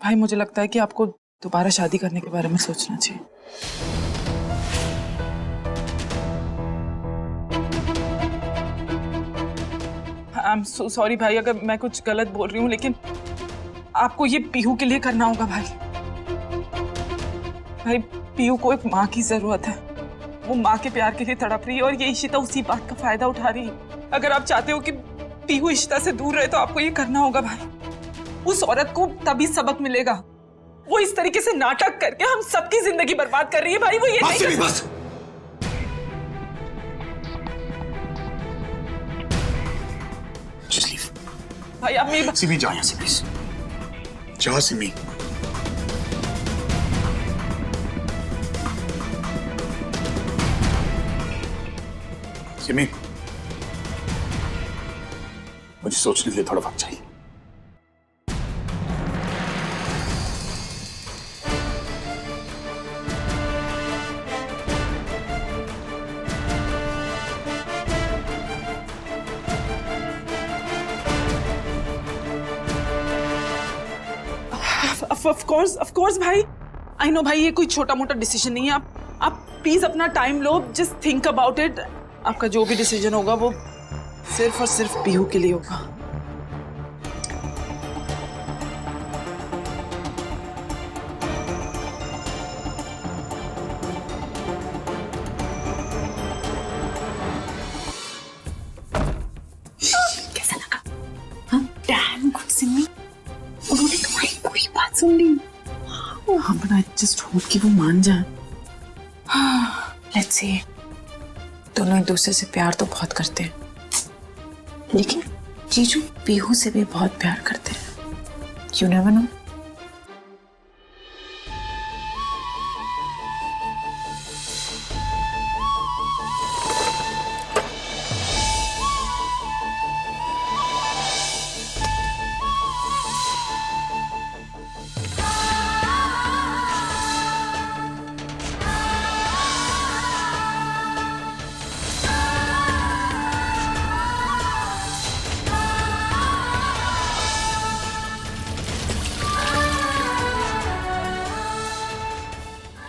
भाई मुझे लगता है कि आपको दोबारा शादी करने के बारे में सोचना चाहिए। आई एम सो सॉरी भाई अगर मैं कुछ गलत बोल रही हूँ, लेकिन आपको ये पीहू के लिए करना होगा भाई। भाई पीहू को एक माँ की जरूरत है, वो माँ के प्यार के लिए तड़प रही है और ये इशिता उसी बात का फायदा उठा रही है। अगर आप चाहते हो कि पीहू इशिता से दूर रहे तो आपको ये करना होगा भाई। उस औरत को तभी सबक मिलेगा। वो इस तरीके से नाटक करके हम सबकी जिंदगी बर्बाद कर रही है भाई। वो ये नहीं कर... बस। Just leave. भाई आप मेरी सिमी जा यहाँ से प्लीज। जा सिमी। सिमी, मुझे सोचने के लिए थोड़ा वक्त चाहिए। ऑफ कोर्स भाई, आई नो भाई ये कोई छोटा मोटा डिसीजन नहीं है। आप प्लीज अपना time low, just think about it. आपका जो भी डिसीजन होगा वो सिर्फ और सिर्फ पीहू के लिए होगा। कैसा लगा? हाँ, डैम गुड सिमी। उन्होंने तुम्हारी पूरी बात सुन ली। हाँ बट आई जस्ट होप कि वो मान जाए। Let's see. दोनों एक दूसरे से प्यार तो बहुत करते हैं, लेकिन जीजू पीहू से भी बहुत प्यार करते हैं। You never know.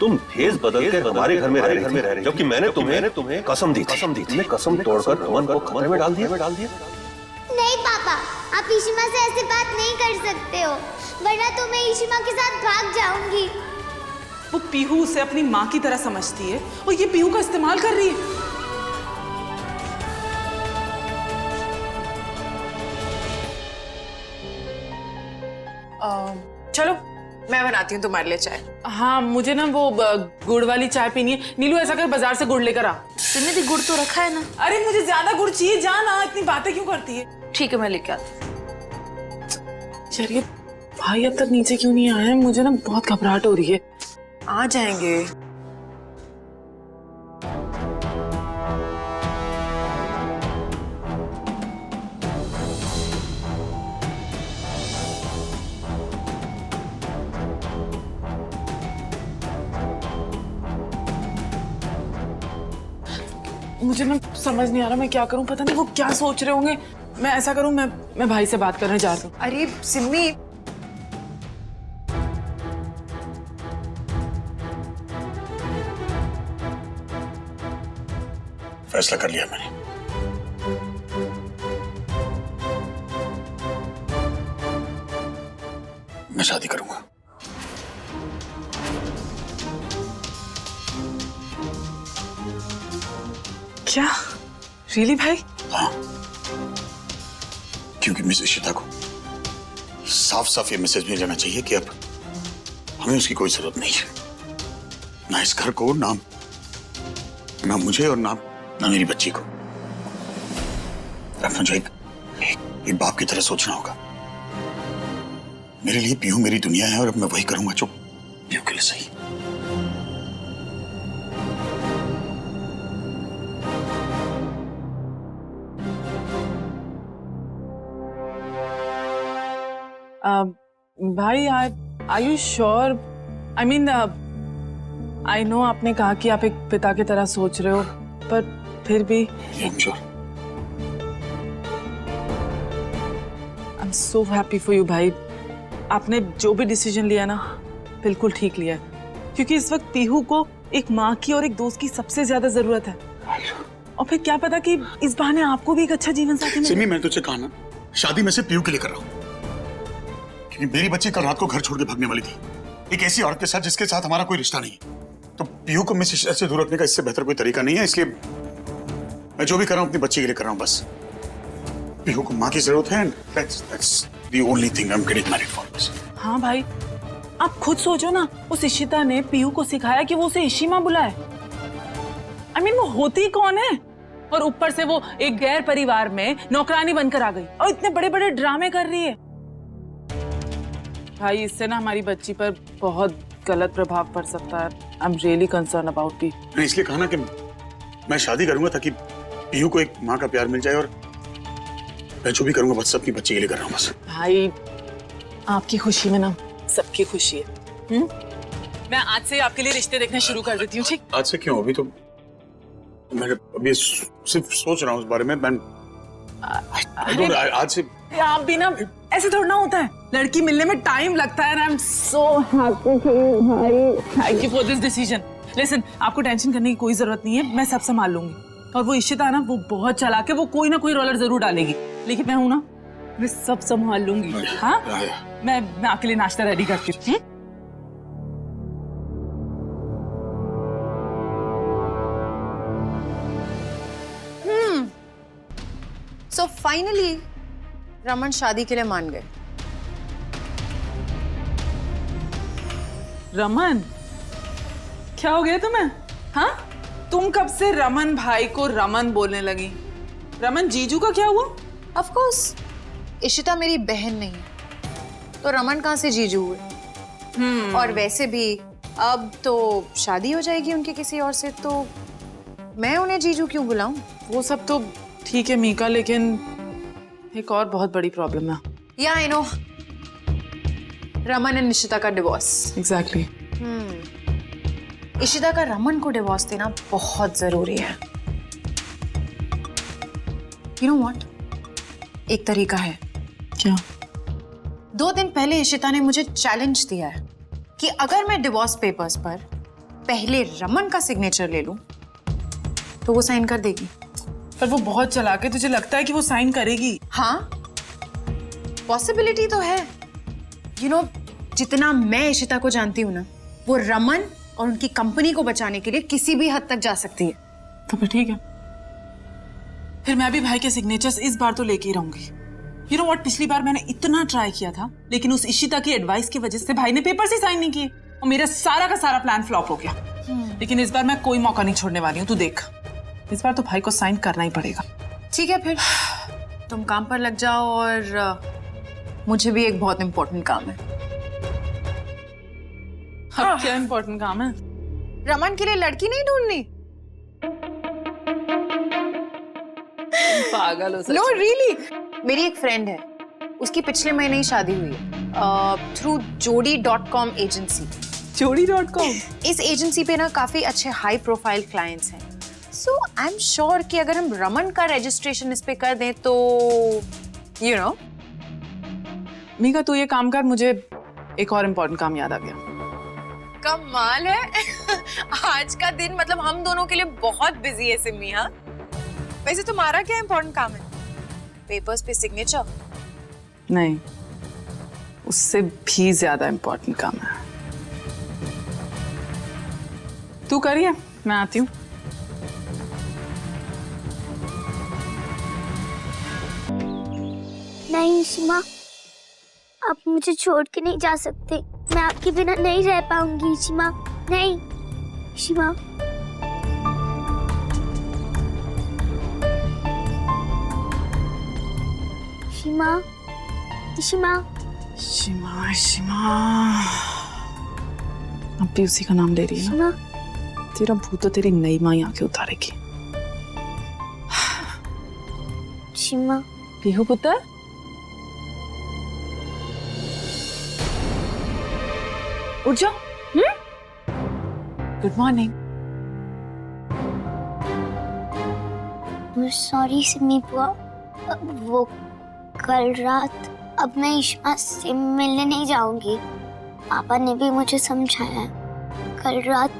तुम भेष बदल के हमारे घर में रह रही थी, जबकि मैंने तुम्हें कसम दी थी। कसम तोड़कर अमन को खतरे में डाल दिया। नहीं पापा, आप ईशिमा से ऐसी बात नहीं कर सकते हो, वरना तो मैं ईशिमा के साथ भाग जाऊंगी। वो पीहू उसे अपनी माँ की तरह समझती है और ये पीहू का इस्तेमाल कर रही है। चलो मैं बनाती हूँ तुम्हारे लिए चाय। हाँ मुझे ना वो गुड़ वाली चाय पीनी है। नीलू ऐसा कर बाजार से गुड़ लेकर आ। तुमने भी गुड़ तो रखा है ना? अरे मुझे ज्यादा गुड़ चाहिए, जा ना, इतनी बातें क्यों करती है। ठीक है मैं लेके आती यार ये भाई अब तक नीचे क्यों नहीं आया है, मुझे ना बहुत घबराहट हो रही है। आ जाएंगे। मुझे ना समझ नहीं आ रहा मैं क्या करूं, पता नहीं वो क्या सोच रहे होंगे। मैं ऐसा करूं, मैं भाई से बात करने जा रहा हूं। अरे सिम्मी, फैसला कर लिया मैंने। मैं शादी करूंगा। क्या रियली भाई? हाँ, क्योंकि मिस इशिता को साफ साफ ये मैसेज मिल जाना चाहिए कि अब हमें उसकी कोई जरूरत नहीं है, ना इस घर को, ना मुझे और ना मेरी बच्ची को। अब मुझे एक बाप की तरह सोचना होगा। मेरे लिए पीहू मेरी दुनिया है और अब मैं वही करूंगा जो पीहू के लिए सही। भाई are you sure? I mean I know आपने कहा कि आप एक पिता की तरह सोच रहे हो, पर फिर भी I am sure. I am so happy for you भाई। आपने जो भी डिसीजन लिया ना बिल्कुल ठीक लिया है, क्योंकि इस वक्त पीहू को एक माँ की और एक दोस्त की सबसे ज्यादा जरूरत है। और फिर क्या पता कि इस बहाने आपको भी एक अच्छा जीवन साथी मिले। सिमी, मैं तुझे कहा ना, शादी में से पीहू के लिए कर रहा हूँ, क्योंकि मेरी बच्ची कल रात को घर छोड़ के भागने वाली थी एक ऐसी औरत के साथ जिसके साथ हमारा कोई रिश्ता नहीं है। तो पीहू को मिस इशिता से दूर रखने का इससे बेहतर कोई तरीका नहीं है, इसलिए मैं जो भी कर रहा हूँ अपनी बच्ची के लिए कर रहा हूँ। बस पीहू को माँ की जरूरत है, that's the only thing I'm getting married for. हाँ भाई, आप खुद सोचो ना, उस इशिता ने पीहू को सिखाया कि वो उसे इशिमा बुलाए। I mean, वो होती कौन है? और ऊपर से वो एक गैर परिवार में नौकरानी बनकर आ गई और इतने बड़े बड़े ड्रामे कर रही है। भाई, इससे ना हमारी बच्ची पर बहुत गलत प्रभाव पड़ सकता है। I am really concern about it. मैंने इसलिए कहा ना कि मैं शादी करूंगा ताकि पीहू को एक माँ का प्यार मिल जाए, और मैं जो भी करूंगा बस अपनी बच्ची के लिए कर रहा हूँ बस। भाई, आपकी खुशी में ना सबकी खुशी है। मैं आज से आपके लिए रिश्ते देखना शुरू कर देती हूँ, ठीक? आज से क्यों? अभी तो मैं अभी सिर्फ सोच रहा हूँ उस बारे में। मैं आज से आप भी ना, ऐसे थोड़ा ना होता है, लड़की मिलने में टाइम लगता है। आई एम सो हैप्पी भाई, thank you for this decision. Listen, आपको टेंशन करने की कोई जरूरत नहीं है, मैं सब संभाल लूंगी। और वो इशिता है ना, वो बहुत चालाक है, वो कोई ना कोई रोलर जरूर डालेगी, लेकिन मैं हूं ना, मैं सब संभाल लूंगी। हाँ, मैं आपके लिए नाश्ता रेडी करती हूँ। सो फाइनली रमन शादी के लिए मान गए। रमन, क्या हो गया तुम्हें? हाँ, तुम कब से रमन भाई को रमन बोलने लगी? रमन जीजू का क्या हुआ? ऑफ कोर्स, इशिता मेरी बहन नहीं है, तो रमन कहाँ से जीजू हुए? और वैसे भी अब तो शादी हो जाएगी उनकी किसी और से, तो मैं उन्हें जीजू क्यों बुलाऊं? वो सब तो ठीक है मीका, लेकिन एक और बहुत बड़ी प्रॉब्लम है। या I know, Raman and Ishita का डिवोर्स। एग्जैक्टली। इशिता का रमन को डिवोर्स देना बहुत जरूरी है। यू नो व्हाट, एक तरीका है। क्या? 2 दिन पहले इशिता ने मुझे चैलेंज दिया है कि अगर मैं डिवोर्स पेपर्स पर पहले रमन का सिग्नेचर ले लूं तो वो साइन कर देगी। पर वो बहुत चालाक है, तुझे लगता है कि वो साइन करेगी? हाँ, पॉसिबिलिटी तो है। यू नो, जितना मैं इशिता को जानती हूँ ना, वो रमन और उनकी कंपनी को बचाने के लिए किसी भी हद तक जा सकती है। तो फिर ठीक है, फिर मैं भी भाई के सिग्नेचर्स इस बार तो लेके ही रहूंगी। यू नो व्हाट, पिछली बार मैंने इतना ट्राई किया था, लेकिन उस इशिता की एडवाइस की वजह से भाई ने पेपर्स ही साइन नहीं किए और मेरा सारा का सारा प्लान फ्लॉप हो गया। लेकिन इस बार मैं कोई मौका नहीं छोड़ने वाली हूँ, तू देख। इस बार तो भाई को साइन करना ही पड़ेगा। ठीक है, फिर तुम काम पर लग जाओ, और मुझे भी एक बहुत इंपॉर्टेंट काम है। अब क्या इंपॉर्टेंट काम है? रमन के लिए लड़की नहीं ढूंढनी? पागल हो सच। नो रियली, मेरी एक फ्रेंड है, उसकी पिछले महीने ही शादी हुई है थ्रू jodi.com एजेंसी। jodi.com? इस एजेंसी पे ना काफी अच्छे हाई प्रोफाइल क्लाइंट्स हैं, सो आई एम श्योर कि अगर हम रमन का रजिस्ट्रेशन इस पे कर दें तो यू नो। मीका, तू ये काम कर, मुझे एक और इम्पोर्टेंट काम याद आ गया। कमाल है। आज का दिन मतलब हम दोनों के लिए बहुत बिजी है सिमी। हाँ, वैसे तुम्हारा क्या इम्पोर्टेंट काम है? पेपर्स पे सिग्नेचर? नहीं, उससे भी ज्यादा इम्पोर्टेंट काम है। तू करिए, मैं आती हूँ। नहीं इशिमा, आप मुझे छोड़ के नहीं जा सकते। मैं आपके बिना नहीं रह पाऊंगी इशिमा। नहीं इशिमा। इशिमा, इशिमा। शिमा, शिमा, अब भी उसी का नाम ले रही है ना? तेरा भूत तो तेरी नई माँ ही आके उतारेगी। इशिमा। पीहू पुत्र, उठ जाओ। Good morning. सॉरी सिमी बुआ, वो कल रात अब मैं इश्मा से मिलने नहीं जाऊंगी। पापा ने भी मुझे समझाया है। कल रात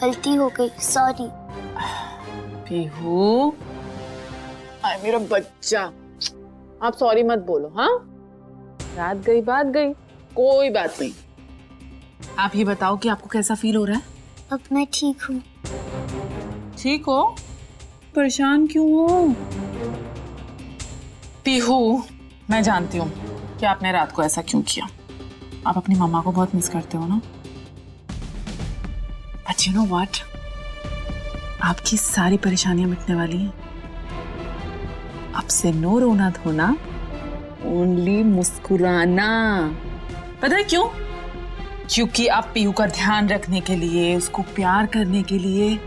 गलती हो गई, सॉरी। पीहू, आए मेरा बच्चा, आप सॉरी मत बोलो। हाँ, रात गई बात गई, कोई बात नहीं। आप ये बताओ कि आपको कैसा फील हो रहा है? अब मैं ठीक हूँ। ठीक हो? परेशान क्यों हो? पीहू, मैं जानती हूँ कि आपने रात को ऐसा क्यों किया। आप अपनी मम्मा को बहुत मिस करते हो ना? बट यू नो व्हाट, आपकी सारी परेशानियां मिटने वाली हैं। अब से नो रोना धोना, ओनली मुस्कुराना। पता है क्यों? क्योंकि आप पीहू का ध्यान रखने के लिए, उसको प्यार करने के लिए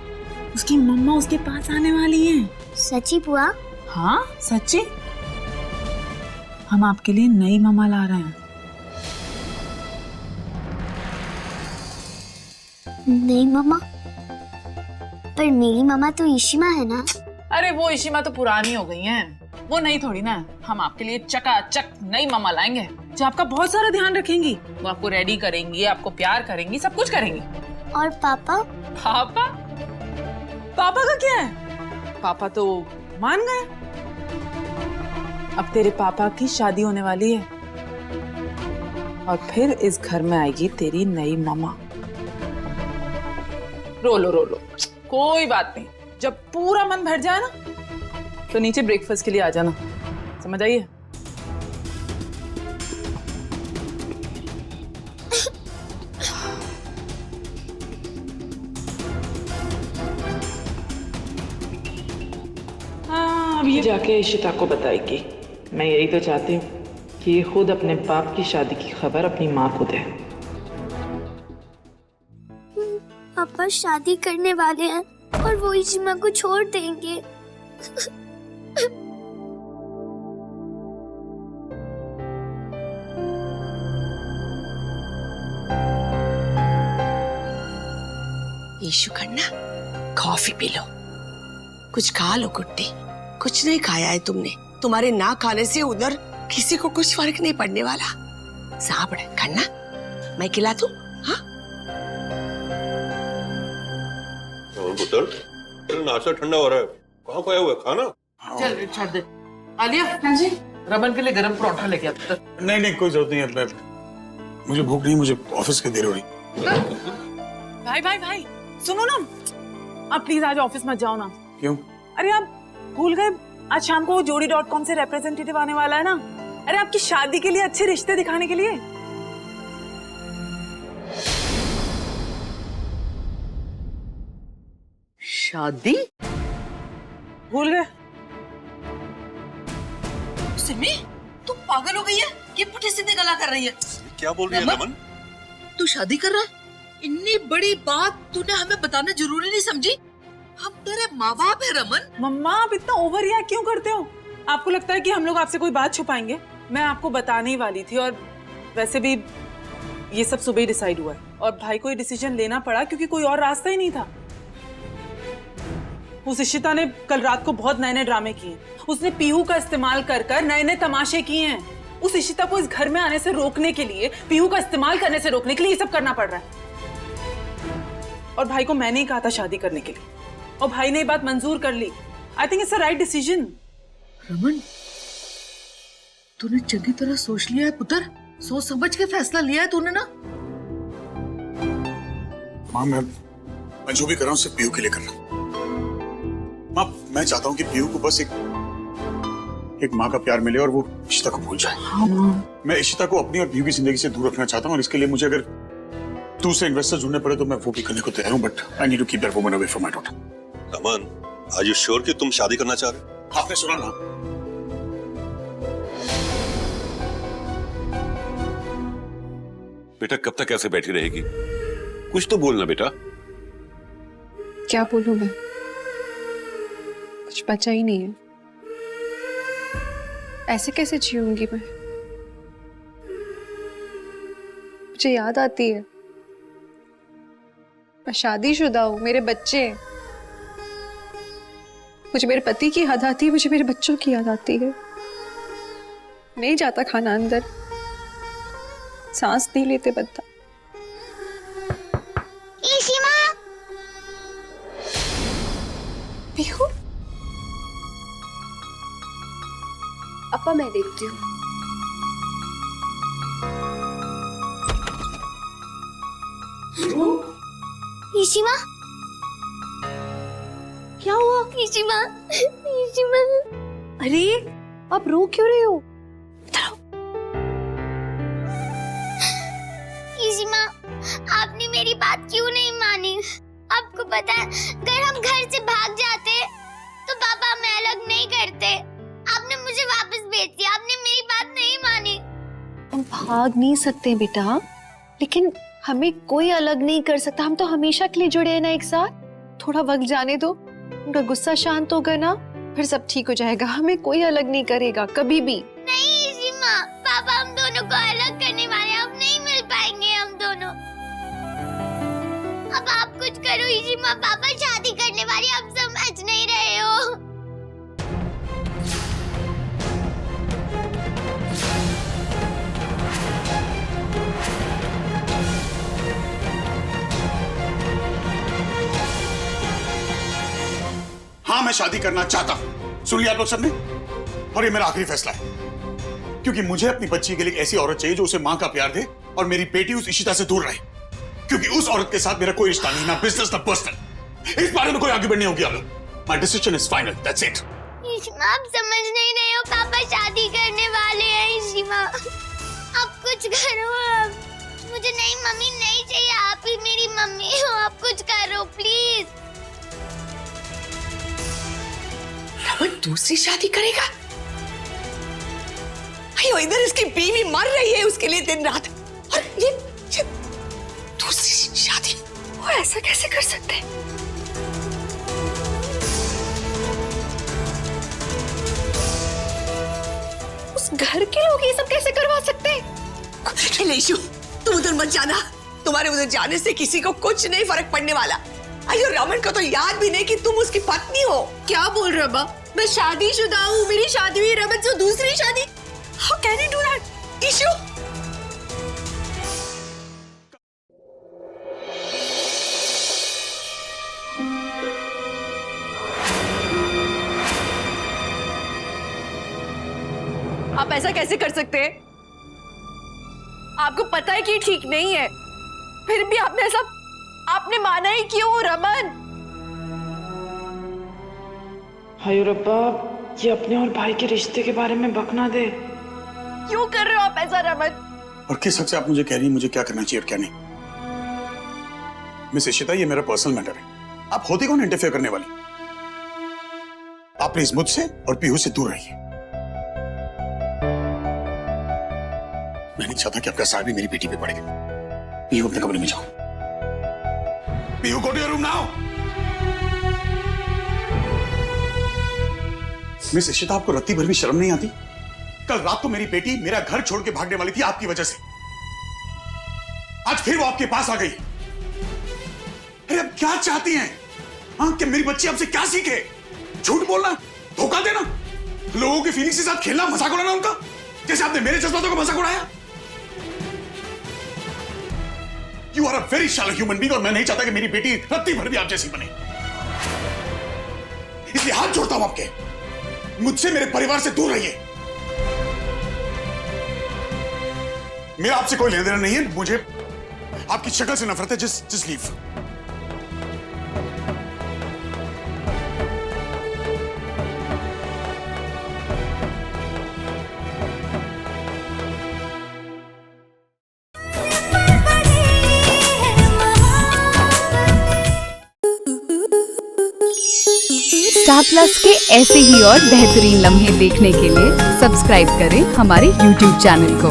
उसकी मम्मा उसके पास आने वाली हैं। सच्ची बुआ? हाँ सच्ची। हम आपके लिए नई मम्मा ला रहे हैं। नहीं मम्मा, पर मेरी मम्मा तो इशिमा है ना। अरे वो इशिमा तो पुरानी हो गई हैं, वो नई थोड़ी ना। हम आपके लिए चकाचक नई मम्मा लाएंगे जो आपका बहुत सारा ध्यान रखेंगी। वो आपको रेडी करेंगी, आपको प्यार करेंगी, सब कुछ करेंगी। और पापा? पापा? पापा का क्या है? पापा तो मान गए। अब तेरे पापा की शादी होने वाली है और फिर इस घर में आएगी तेरी नई मम्मा। रो लो, कोई बात नहीं। जब पूरा मन भर जाए ना तो नीचे ब्रेकफास्ट के लिए आ जाना, समझ आइए? हाँ, अब ये जाके इशिता को बताएगी। मैं यही तो चाहती हूँ कि ये खुद अपने बाप की शादी की खबर अपनी माँ को दे। पापा शादी करने वाले हैं और वो इशिमा को छोड़ देंगे। Issue Khanna, coffee P low, कुछ खा लो। गुड्डी, कुछ नहीं खाया है तुमने। तुम्हारे ना खाने से उधर किसी को कुछ फर्क नहीं पड़ने वाला। साबड़ खन्ना, मैं खिला दूं? हाँ पुत्र, तेरा नाश्ता ठंडा हो रहा है, कहाँ खोया हुआ है? खाना चल छोड़ दे। आलिया, हाँ जी, रमन के लिए गरम परोठा लेके आ। नहीं कोई जरूरत नहीं है। मुझे भूख नहीं, मुझे ऑफिस की देर हो रही। भाई सुनो ना, आप प्लीज आज ऑफिस मत जाओ ना। क्यों? अरे आप भूल गए, आज शाम को जोड़ी.com से रिप्रेजेंटेटिव आने वाला है ना। अरे आपकी शादी के लिए अच्छे रिश्ते दिखाने के लिए। शादी? भूल गए? सिमी, तू पागल हो गई है? ये पुठे सीधे गला कर रही है। क्या बोल रही है रमन? तू शादी कर रहा है? इतनी बड़ी बात तूने हमें बताना जरूरी नहीं समझी? हम तेरे माँ बाप है रमन। मम्मा, आप इतना ओवर रिएक्ट क्यों करते हो? आपको लगता है कि हम लोग आपसे कोई बात छुपाएंगे? मैं आपको बताने ही वाली थी, और वैसे भी ये सब सुबह ही डिसाइड हुआ है और भाई को ये डिसीजन लेना पड़ा क्योंकि कोई और रास्ता ही नहीं था। उस इशिता ने कल रात को बहुत नए नए ड्रामे किए। उसने पीहू का इस्तेमाल कर कर नए नए तमाशे किए हैं। उस इशिता को इस घर में आने से रोकने के लिए, पीहू का इस्तेमाल करने से रोकने के लिए ये सब करना पड़ रहा है। और भाई को मैंने ही कहा था शादी करने के लिए, और भाई ने ये बात मंजूर कर ली। I think it's a right decision. Raman, तूने चंगी तरह सोच लिया है पुत्र, सोच समझ के फैसला लिया है तूने ना। माँ, मैं जो भी कर रहा हूँ सिर्फ पीहू के लिए करना। माँ, मैं चाहता हूँ कि पीहू को बस एक माँ का प्यार मिले और वो इशिता को भूल जाए। हाँ। मैं इशिता को अपनी और पीहू की जिंदगी से दूर रखना चाहता हूँ, और इसके लिए मुझे अगर दूसरे इन्वेस्टर ढूंढने पड़े तो मैं वो भी करने को तैयार हूँ, but I need to keep that woman away from my daughter. Raman, are you sure कि तुम शादी करना चाह रहे हो? आपने सुना ना? बेटा कब तक ऐसे बैठी रहेगी? कुछ तो बोलना बेटा। क्या बोलूं मैं, कुछ बचा ही नहीं है। ऐसे कैसे जीऊंगी मैं? मुझे याद आती है, मैं शादीशुदा हूं, मेरे बच्चे हैं। मुझे मेरे पति की याद आती है, मुझे मेरे बच्चों की याद आती है। नहीं जाता खाना अंदर, सांस नहीं लेते बद्दा। ईशिमा, पीहू, अपा मैं देखती हूँ। ईशिमा, क्या हुआ? ईशिमा, ईशिमा। अरे आप रो क्यों रहे हो? ईशिमा, आपने मेरी बात क्यों नहीं मानी? आपको पता है, अगर हम घर से भाग जाते तो पापा हमें अलग नहीं करते। आपने मुझे वापस भेज दिया, आपने मेरी बात नहीं मानी। हम भाग नहीं सकते बेटा, लेकिन हमें कोई अलग नहीं कर सकता। हम तो हमेशा के लिए जुड़े हैं ना एक साथ। थोड़ा वक्त जाने दो, उनका गुस्सा शांत होगा ना, फिर सब ठीक हो जाएगा। हमें कोई अलग नहीं करेगा कभी भी। नहीं ईशिमा, पापा हम दोनों को अलग करने वाले हैं, अब नहीं मिल पाएंगे हम दोनों। अब आप कुछ करो ईशिमा, पापा शादी करने वाले, अब समझ नहीं रहे हो। हाँ, मैं शादी करना चाहता हूं। सुन लिया आप लोग सबने? और ये मेरा आखिरी फैसला है, क्योंकि मुझे अपनी बच्ची के लिए एक ऐसी औरत चाहिए जो उसे मां का प्यार दे और मेरी बेटी उस इशिता से दूर रहे, क्योंकि उस औरत के साथ मेरा कोई रिश्ता नहीं, ना बिजनेस ना पर्सनल। इस बारे में कोई आर्ग्यूमेंट नहीं होगी आप लोग। My decision is final, that's it. Ishima, आप समझ नहीं रहे हो, पापा शादी करने वाले हैं। ईशिमा, आप कुछ करो। अब मुझे नहीं मम्मी नहीं चाहिए, आप ही मेरी मम्मी हो, आप कुछ करो प्लीज। रमन दूसरी शादी करेगा? अयो, इधर इसकी बीवी मर रही है उसके लिए दिन रात, और ये दूसरी शादी। वो ऐसा कैसे कर सकते हैं? उस घर के लोग ये सब कैसे करवा सकते हैं? लेशु, तुम उधर मत जाना। तुम्हारे उधर जाने से किसी को कुछ नहीं फर्क पड़ने वाला। अयो, रमन को तो याद भी नहीं कि तुम उसकी पत्नी हो। क्या बोल रहे हो बा? मैं शादीशुदा हूँ, मेरी शादी हुई, रमन से दूसरी शादी। How can you do that? Ishu, आप ऐसा कैसे कर सकते हैं? आपको पता है कि ये ठीक नहीं है, फिर भी आपने ऐसा, आपने माना ही क्यों रमन? हाय रब्बा, ये अपने और भाई के रिश्ते के बारे में बकना दे। क्यों कर रहे हो आप ऐसा रमन? और किस हक से आप मुझे कह रही हैं मुझे क्या करना चाहिए और क्या नहीं? मिस इशिता, ये मेरा पर्सनल मैटर है, आप होती कौन इंटरफेयर करने वाली? आप प्लीज मुझसे और पीहू से दूर रहिए। मैं नहीं चाहता कि आपका साथ भी मेरी बेटी पे पड़ेगा। पीहू, अपने कमरे में जाओ। Pihu, go to your room now. Miss Ishita, आपको रत्ती भर भी शर्म नहीं आती? कल रात को मेरी बेटी मेरा घर छोड़ के भागने वाली थी आपकी वजह से। आज फिर वो आपके पास आ गई। अरे अब क्या चाहती हैं? हाँ, कि मेरी बच्ची आपसे क्या सीखे? झूठ बोलना, धोखा देना, लोगों की फीलिंग्स के साथ खेलना, मजाक उड़ाना उनका, जैसे आपने मेरे जज्बातों का मजाक उड़ाया। You are a very shallow human being, और मैं नहीं चाहता कि मेरी बेटी रत्ती भर भी आप जैसी बने। इसलिए हाथ जोड़ता हूं आपके, मुझसे, मेरे परिवार से दूर रहिए। मेरा आपसे कोई लेना देना नहीं है, मुझे आपकी शक्ल से नफरत है। Just leave. स्टार प्लस के ऐसे ही और बेहतरीन लम्हे देखने के लिए सब्सक्राइब करें हमारे YouTube चैनल को।